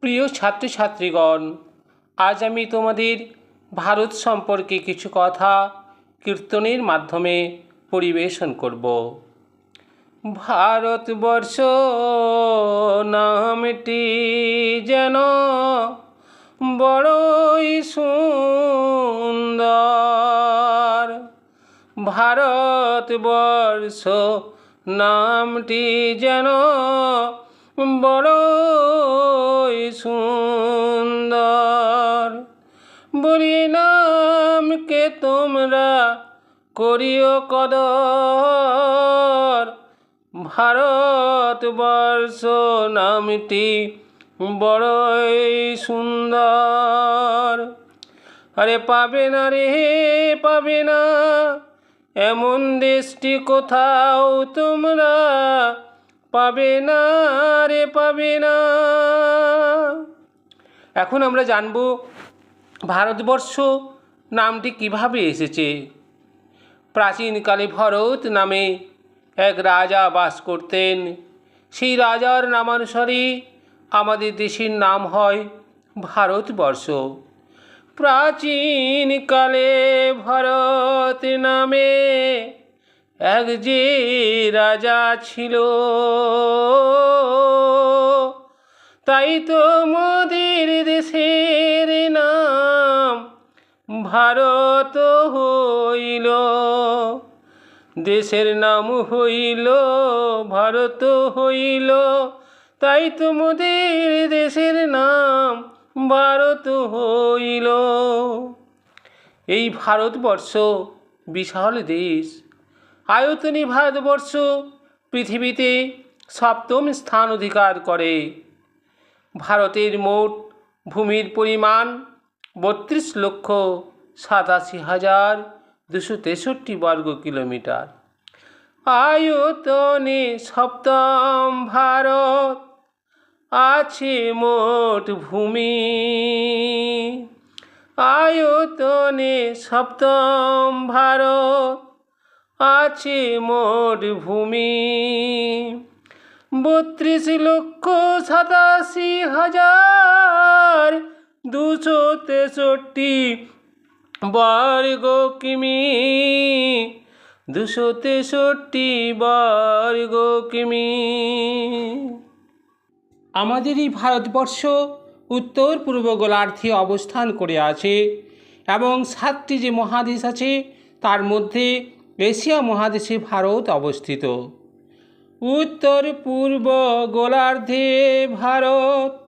প্রিয় ছাত্রছাত্রীগণ, আজ আমি তোমাদের ভারত সম্পর্কে কিছু কথা কীর্তনের মাধ্যমে পরিবেশন করব। ভারতবর্ষ নামটি যেন বড়ই সুন্দর। ভারতবর্ষ নামটি যেন বড়ই সুন্দর। বলি নামকে তোমরা করিও কদর। ভারতবর্ষ নামটি বড়ই সুন্দর। আরে পাবে না রে, পাবে না এমন দেশটি কোথাও তোমরা, পাবে না রে, পাবে না। এখন আমরা জানব ভারতবর্ষ নামটি কিভাবে এসেছে। প্রাচীনকালে ভরত নামে এক রাজা বাস করতেন। সেই রাজার নামানুসারে আমাদের দেশের নাম হয় ভারতবর্ষ। প্রাচীনকালে ভরত নামে এক যে রাজা ছিল, তাই তো মোদের দেশের নাম ভারত হইল। দেশের নাম হইল ভারত হইল, তাই তো মোদের দেশের নাম ভারত হইল। এই ভারতবর্ষ বিশাল দেশ। আয়তনে ভারতবর্ষ পৃথিবীতে 7ম স্থান অধিকার করে। ভারতের মোট ভূমির পরিমাণ 32,87,263 বর্গ কিলোমিটার। আয়তনে 7ম ভারত আছে মোট ভূমি। আয়তনে 7ম ভারত আছে মোট ভূমি 32,87,263 বর্গ কিমি। 263 বর্গ কিমি। আমাদের এই ভারতবর্ষ উত্তর পূর্ব গোলার্ধে অবস্থান করে আছে এবং 7টি যে মহাদেশ আছে তার মধ্যে এশিয়া মহাদেশে ভারত অবস্থিত। উত্তর পূর্ব গোলার্ধে ভারত